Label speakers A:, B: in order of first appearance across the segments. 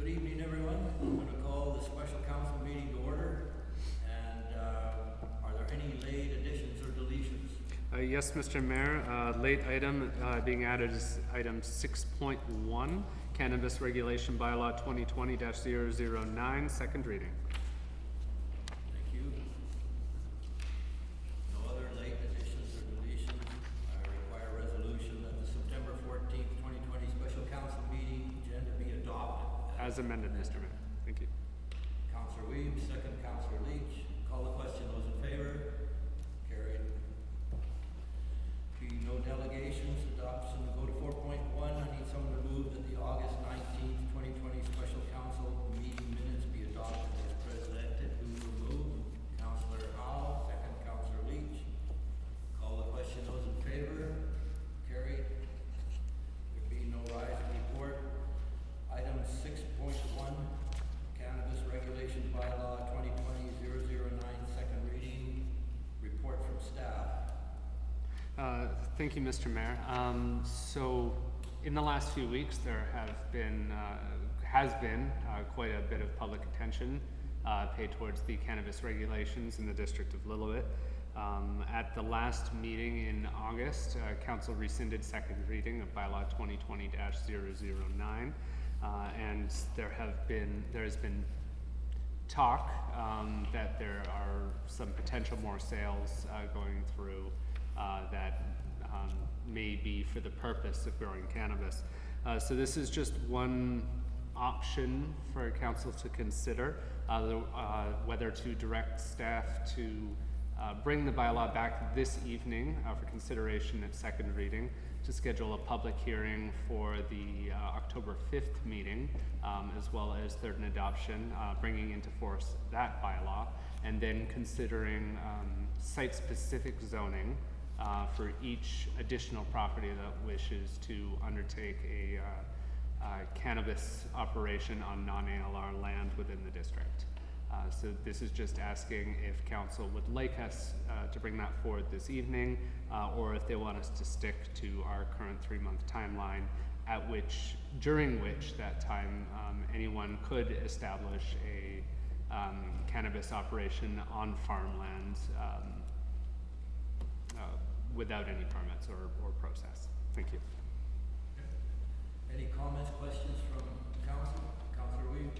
A: Good evening, everyone. I'm going to call the special council meeting to order. And are there any late additions or deletions?
B: Yes, Mr. Mayor. Late item being added is item 6.1, Cannabis Regulation Bylaw 2020-009, second reading.
A: Thank you. No other late additions or deletions. I require a resolution that the September 14th, 2020 special council meeting agenda be adopted.
B: As amended, Mr. Mayor. Thank you.
A: Councillor Weeb, second Councillor Leach. Call the question. Those in favor? Carried. Being no delegations, adoption. Go to 4.1. I need someone to move that the August 19th, 2020 special council meeting minutes be adopted as presented. Who will move? Councillor Howe, second Councillor Leach. Call the question. Those in favor? Carried. There being no rise in report. Item 6.1, Cannabis Regulation Bylaw 2020-009, second reading. Report from staff.
B: Thank you, Mr. Mayor. So in the last few weeks, there has been quite a bit of public attention paid towards the cannabis regulations in the District of Lillooet. At the last meeting in August, Council rescinded second reading of Bylaw 2020-009. And there has been talk that there are some potential more sales going through that may be for the purpose of growing cannabis. So this is just one option for council to consider, whether to direct staff to bring the bylaw back this evening for consideration at second reading, to schedule a public hearing for the October 5th meeting, as well as third and adoption, bringing into force that bylaw, and then considering site-specific zoning for each additional property that wishes to undertake a cannabis operation on non-ALR land within the district. So this is just asking if council would like us to bring that forward this evening, or if they want us to stick to our current 3-month timeline, during which that time anyone could establish a cannabis operation on farmland without any permits or process. Thank you.
A: Any comments, questions from council? Councillor Weeb.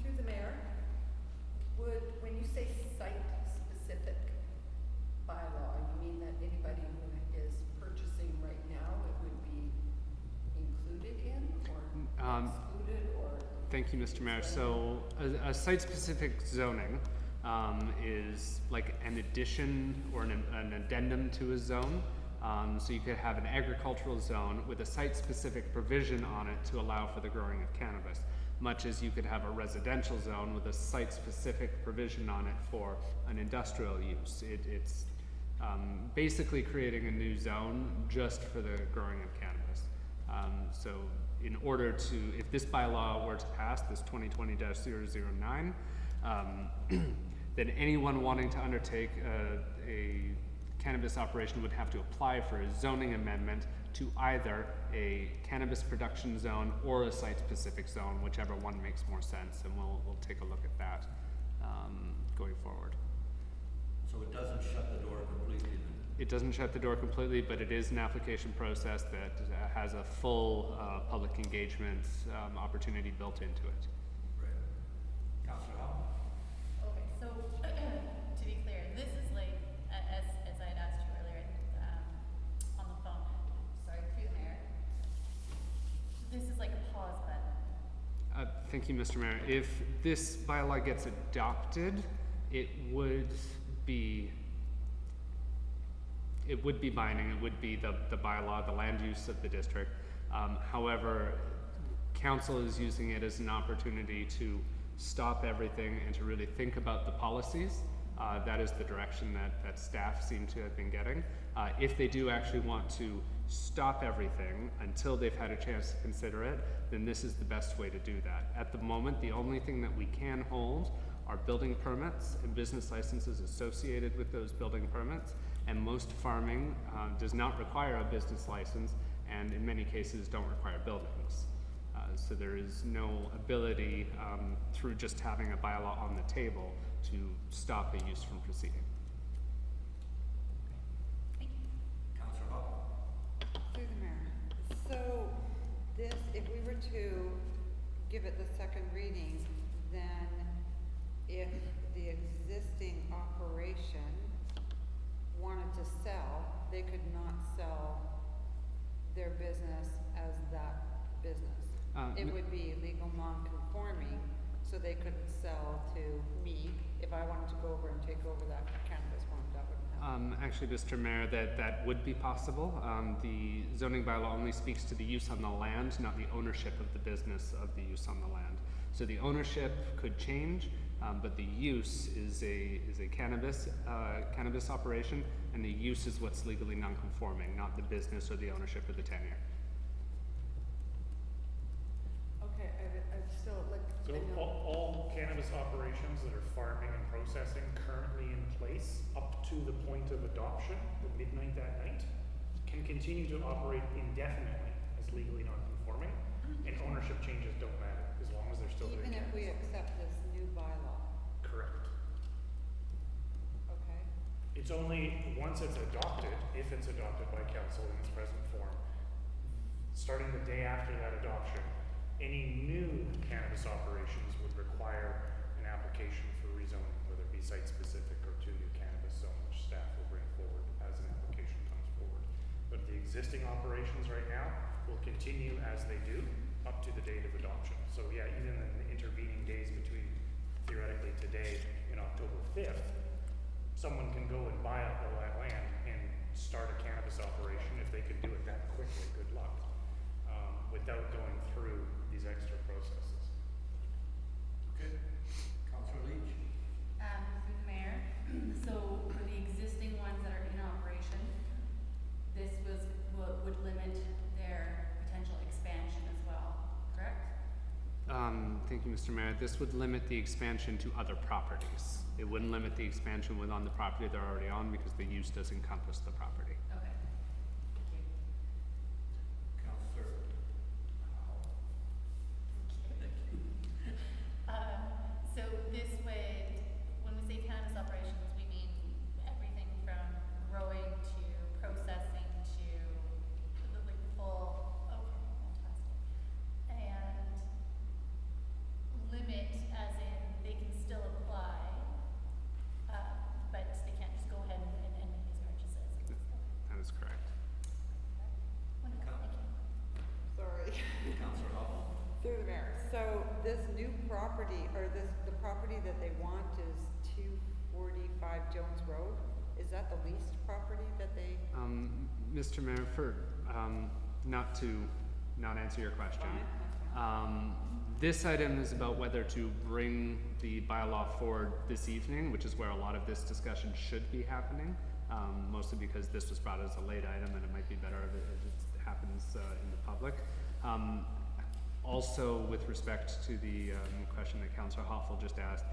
C: Through the mayor, when you say site-specific bylaw, you mean that anybody who is purchasing right now, it would be included in or excluded, or?
B: Thank you, Mr. Mayor. So a site-specific zoning is like an addition or an addendum to a zone. So you could have an agricultural zone with a site-specific provision on it to allow for the growing of cannabis, much as you could have a residential zone with a site-specific provision on it for an industrial use. It's basically creating a new zone just for the growing of cannabis. So in order to, if this bylaw were to pass, this 2020-009, then anyone wanting to undertake a cannabis operation would have to apply for a zoning amendment to either a cannabis production zone or a site-specific zone, whichever one makes more sense, and we'll take a look at that going forward.
A: So it doesn't shut the door completely then?
B: It doesn't shut the door completely, but it is an application process that has a full public engagement opportunity built into it.
A: Right. Councillor Howe?
D: Okay, so to be clear, this is like, as I had asked you earlier on the phone, sorry, through the mayor, this is like a pause button.
B: Thank you, Mr. Mayor. If this bylaw gets adopted, it would be binding. It would be the bylaw, the land use of the district. However, council is using it as an opportunity to stop everything and to really think about the policies. That is the direction that staff seem to have been getting. If they do actually want to stop everything until they've had a chance to consider it, then this is the best way to do that. At the moment, the only thing that we can hold are building permits and business licenses associated with those building permits, and most farming does not require a business license, and in many cases don't require buildings. So there is no ability, through just having a bylaw on the table, to stop a use from proceeding.
D: Thank you.
A: Counselor Hall?
E: Through the mayor. So this, if we were to give it the second reading, then if the existing operation wanted to sell, they could not sell their business as that business. It would be legal non-conforming, so they couldn't sell to me. If I wanted to go over and take over that cannabis farm, that wouldn't happen.
B: Actually, Mr. Mayor, that would be possible. The zoning bylaw only speaks to the use on the land, not the ownership of the business of the use on the land. So the ownership could change, but the use is a cannabis operation, and the use is what's legally non-conforming, not the business or the ownership or the tenure.
E: Okay, I'd still like.
F: So all cannabis operations that are farming and processing currently in place up to the point of adoption, the midnight that night, can continue to operate indefinitely as legally non-conforming, and ownership changes don't matter as long as they're still doing
E: Even if we
F: cannabis.
E: accept this new bylaw,
F: Correct.
E: okay?
F: It's only once it's adopted, if it's adopted by council in its present form, starting the day after that adoption, any new cannabis operations would require an application for rezoning, whether it be site-specific or to new cannabis zone, which staff will bring forward as an application comes forward. But the existing operations right now will continue as they do up to the date of adoption. So yeah, even in the intervening days between theoretically today and October 5th, someone can go and buy up all that land and start a cannabis operation. If they can do it that quickly, good luck, without going through these extra processes.
A: Okay. Counselor Leach?
G: Through the mayor, so for the existing ones that are in operation, this would limit their potential expansion as well, correct?
B: Thank you, Mr. Mayor. This would limit the expansion to other properties. It wouldn't limit the expansion within the property they're already on because the use does encompass the property.
G: Okay. Thank you.
A: Counselor Howell? Thank you.
D: So this would, when we say cannabis operations, we mean everything from growing to processing to the full, okay, fantastic. And limit as in they can still apply, but they can't just go ahead and make these purchases.
B: That is correct.
D: Wonderful, thank you.
E: Sorry.
A: Counselor Howell?
E: Through the mayor. So this new property, or the property that they want is 245 Jones Road. Is that the leased property that they?
B: Mr. Mayor, for, not answer your question. This item is about whether to bring the bylaw forward this evening, which is where a lot of this discussion should be happening, mostly because this was brought as a late item and it might be better if it happens in the public. Also, with respect to the question that Councillor Hoffel just asked,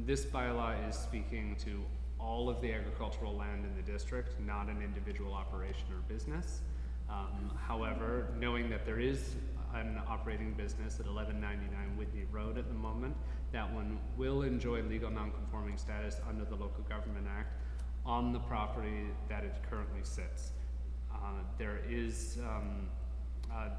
B: this bylaw is speaking to all of the agricultural land in the district, not an individual operation or business. However, knowing that there is an operating business at 1199 Whitney Road at the moment, that one will enjoy legal non-conforming status under the Local Government Act on the property that it currently sits.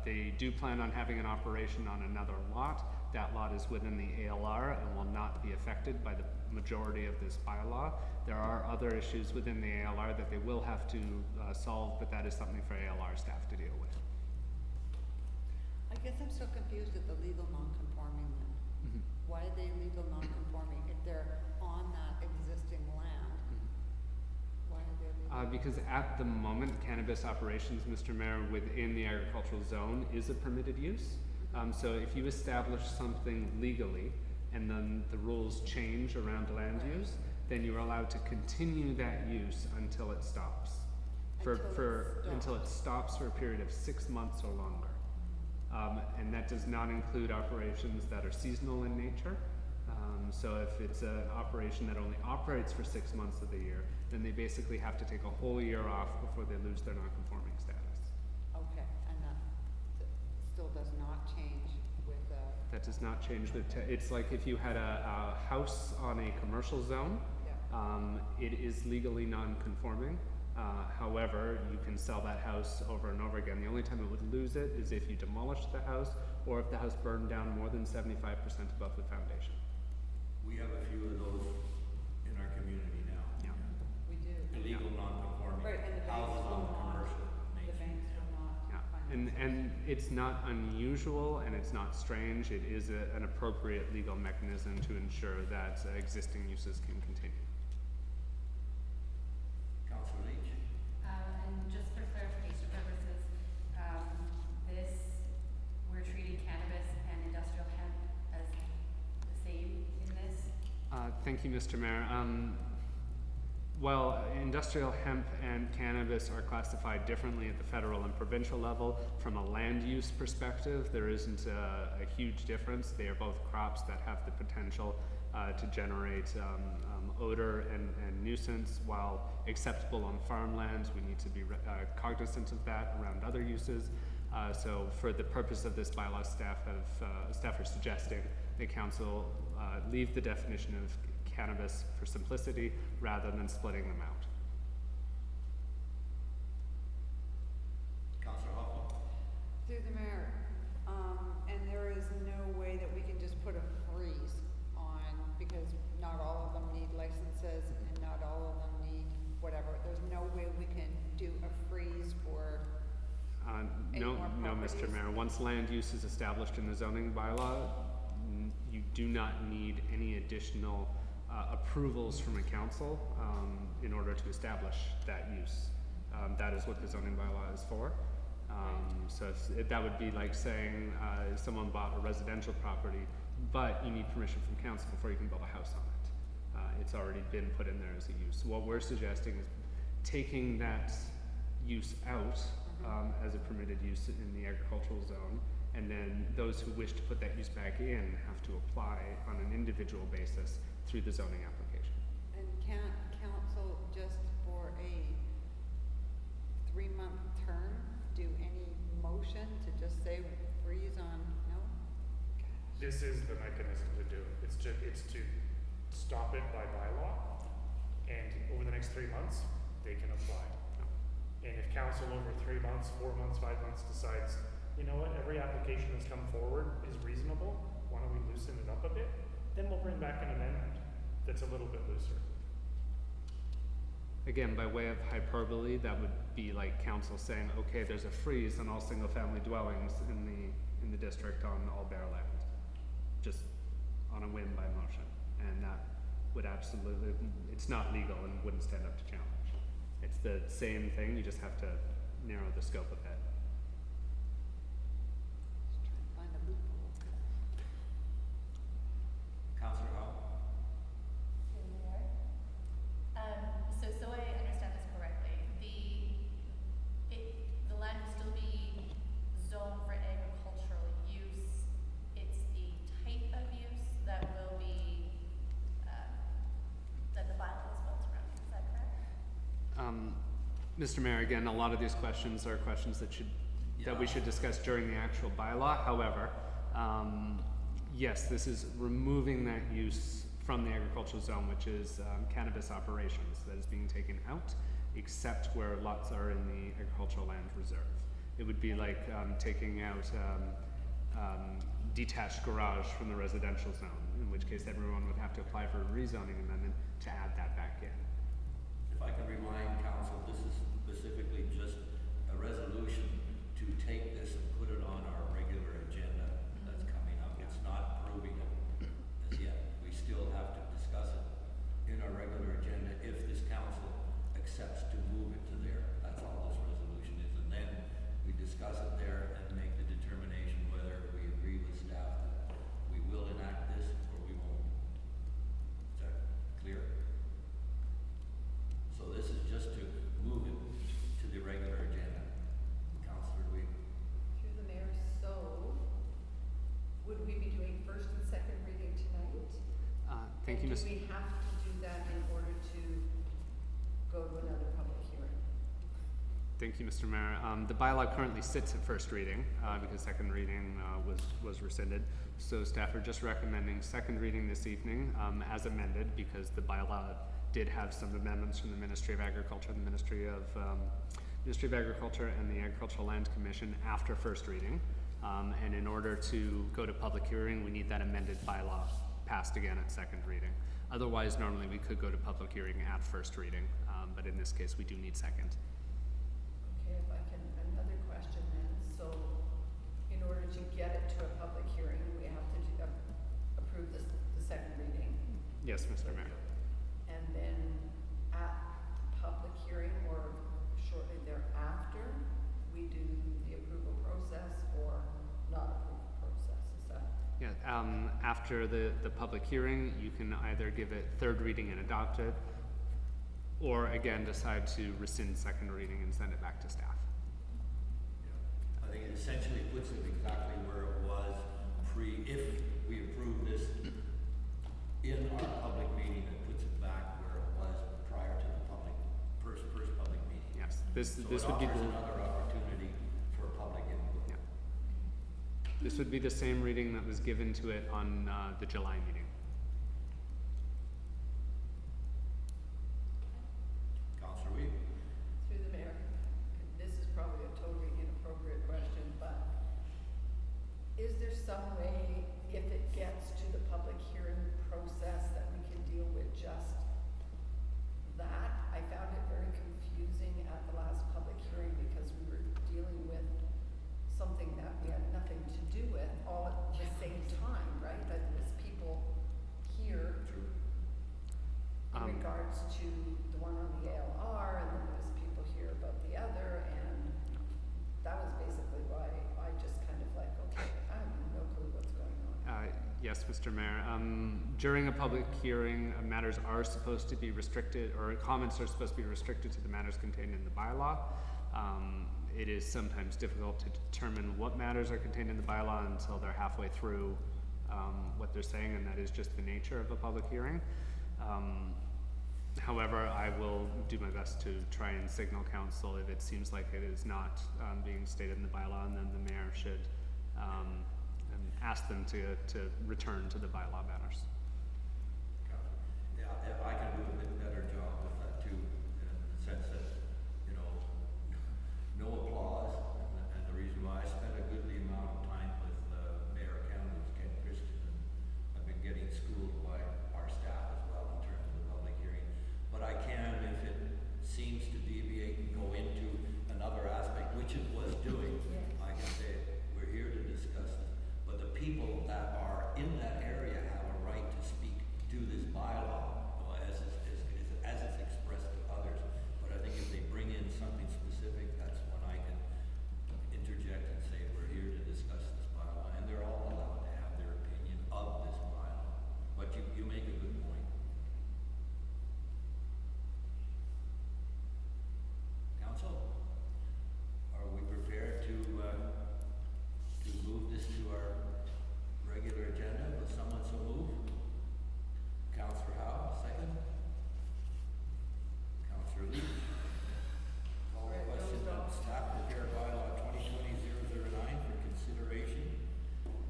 B: They do plan on having an operation on another lot. That lot is within the ALR and will not be affected by the majority of this bylaw. There are other issues within the ALR that they will have to solve, but that is something for ALR staff to deal with.
E: I guess I'm still confused at the legal non-conforming then. Why are they legal non-conforming if they're on that existing land? Why are they legal?
B: Because at the moment, cannabis operations, Mr. Mayor, within the agricultural zone is a permitted use. So if you establish something legally and then the rules change around land use, then you are allowed to continue that use until it stops. Until it stops for a period of 6 months or longer. And that does not include operations that are seasonal in nature. So if it's an operation that only operates for 6 months of the year, then they basically have to take a whole year off before they lose their non-conforming status.
E: Okay, and that still does not change
B: That does not change it's like if you had a house on a commercial zone,
E: Yeah.
B: it is legally non-conforming. However, you can sell that house over and over again. The only time it would lose it is if you demolished the house or if the house burned down more than 75% above the foundation.
A: We have a few of those in our community now.
B: Yeah.
E: We do.
A: Illegal non-conforming
E: Right, and the banks
A: houses on
E: will
A: the
E: not,
A: commercial
E: the
A: nature.
E: banks will not
B: Yeah,
E: finance it.
B: and it's not unusual and it's not strange. It is an appropriate legal mechanism to ensure that existing uses can continue.
A: Councilor Leach?
G: And just for clarification purposes, we're treating cannabis and industrial hemp as the same in this?
B: Thank you, Mr. Mayor. Well, industrial hemp and cannabis are classified differently at the federal and provincial level. From a land use perspective, there isn't a huge difference. They are both crops that have the potential to generate odor and nuisance. While acceptable on farmlands, we need to be cognizant of that around other uses. So for the purpose of this bylaw, staff are suggesting the council leave the definition of cannabis for simplicity rather than splitting them out.
A: Councilor Hoffman?
E: Through the mayor, and there is no way that we can just put a freeze on, because not all of them need licenses and not all of them need whatever. There's no way we can do a freeze for, Any
B: No,
E: more
B: no, Mr.
E: properties?
B: Mayor. Once land use is established in the zoning bylaw, you do not need any additional approvals from a council in order to establish that use. That is what the zoning bylaw is for. So that would be like saying someone bought a residential property, but you need permission from council before you can build a house on it. It's already been put in there as a use. What we're suggesting is taking that use out as a permitted use in the agricultural zone, and then those who wish to put that use back in have to apply on an individual basis through the zoning application.
E: and can't council just for a 3-month term do any motion to just say freeze on, no?
F: This is the mechanism to do it. It's to stop it by bylaw, and over the next 3 months, they can apply. And if council over 3 months, 4 months, 5 months decides, you know what, every application that's come forward is reasonable, why don't we loosen it up a bit? Then we'll bring back an amendment that's a little bit looser.
B: Again, by way of hyperbole, that would be like council saying, okay, there's a freeze on all single-family dwellings in the district on all bare land, just on a whim by motion, and that would absolutely, it's not legal and wouldn't stand up to challenge. It's the same thing, you just have to narrow the scope a bit.
E: Just trying to find a loophole.
A: Councilor Howe?
D: Through the mayor. So I understand this correctly, the land will still be zoned for agricultural use. It's the type of use that will be, that the bylaw is built around, is that correct?
B: Mr. Mayor, again, a lot of these questions are questions that we should discuss during the actual bylaw. However, yes, this is removing that use from the agricultural zone, which is cannabis operations, that is being taken out, except where lots are in the agricultural land reserve. It would be like taking out detached garage from the residential zone, in which case everyone would have to apply for a rezoning amendment to add that back in.
A: If I can remind council, this is specifically just a resolution to take this and put it on our regular agenda that's coming up. It's not approving it as yet. We still have to discuss it in our regular agenda if this council accepts to move it to there. That's all this resolution is. And then we discuss it there and make the determination whether we agree with staff that we will enact this or we won't. Is that clear? So this is just to move it to the regular agenda. Councilor Louis?
C: Through the mayor, so would we be doing first and second reading tonight?
B: Thank you,
C: And
B: Ms.
C: do we have to do that in order to go to another public hearing?
B: Thank you, Mr. Mayor. The bylaw currently sits at first reading, because second reading, was rescinded. So staff are just recommending second reading this evening, as amended, because the bylaw did have some amendments from the Ministry of Agriculture, the Ministry of Agriculture and the Agricultural Land Commission after first reading. And in order to go to public hearing, we need that amended bylaw passed again at second reading. Otherwise, normally we could go to public hearing at first reading, but in this case, we do need second.
C: Okay, if I can, another question then, so in order to get it to a public hearing, we have to approve the second reading,
B: Yes, Mr. Mayor.
C: and then at public hearing or shortly thereafter, we do the approval process or not approval process, is that?
B: Yeah, after the public hearing, you can either give it third reading and adopt it, or again, decide to rescind second reading and send it back to staff.
A: I think it essentially puts it exactly where it was if we approve this in our public meeting, it puts it back where it was prior to the first public meeting.
B: Yes, this
A: So
B: would
A: it
B: be
A: offers
B: the,
A: another opportunity for public input.
B: yeah. This would be the same reading that was given to it on the July meeting.
A: Councillor Weed?
C: Through the mayor, this is probably a totally inappropriate question, but is there some way, if it gets to the public hearing process, that we can deal with just that? I found it very confusing at the last public hearing because we were dealing with something that we had nothing to do with all at the same time, right? That there was people here
A: True.
C: in regards to the one on the ALR, and then there was people here about the other, and that was basically why I just kind of like, okay, I have no clue what's going on.
B: Yes, Mr. Mayor. During a public hearing, matters are supposed to be restricted, or comments are supposed to be restricted to the matters contained in the bylaw. It is sometimes difficult to determine what matters are contained in the bylaw until they're halfway through what they're saying, and that is just the nature of a public hearing. However, I will do my best to try and signal council if it seems like it is not being stated in the bylaw, and then the mayor should ask them to return to the bylaw matters.
A: Yeah, if I can do a bit better job with that too, in the sense that, you know, no applause, and the reason why I spent a goodly amount of time with Mayor Campbell, Ken Christian, and I've been getting schooled by our staff as well in terms of the public hearing. But I can, if it seems to deviate and go into another aspect, which it was doing, I can say, we're here to discuss this. But the people that are in that area have a right to speak to this bylaw, as it's expressed to others. But I think if they bring in something specific, that's when I can interject and say, we're here to discuss this bylaw, and they're all allowed to have their opinion of this bylaw. But you make a good point. Council, are we prepared to move this to our regular agenda? Will someone so move? Councillor Howe, second. Councillor Lee. Call the question that staff prepare bylaw 2020-009 for consideration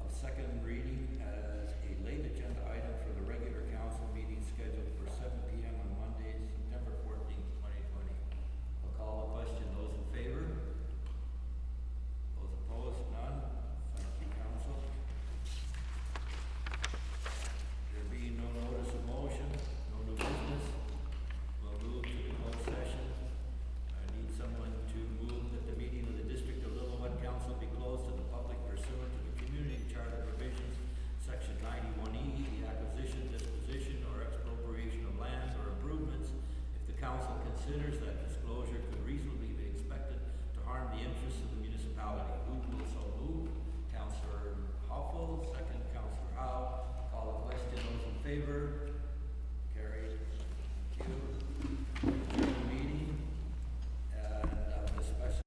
A: of second reading as a late agenda item for the regular council meeting scheduled for 7 p.m. on Monday, September 14th, 2020. I'll call the question. Those in favor? Those opposed? None? Thank you, council. There being no notice of motion, no new business, we'll move to the closed session. I need someone to move that the meeting of the District of Lillooet Council be closed to the public pursuant to the Community Charter provisions, Section 91E, the acquisition, disposition, or expropriation of lands or improvements, if the council considers that disclosure could reasonably be expected to harm the interests of the municipality. Who will so move? Councillor Hoffel, second. Councillor Howe. Call the question. Those in favor?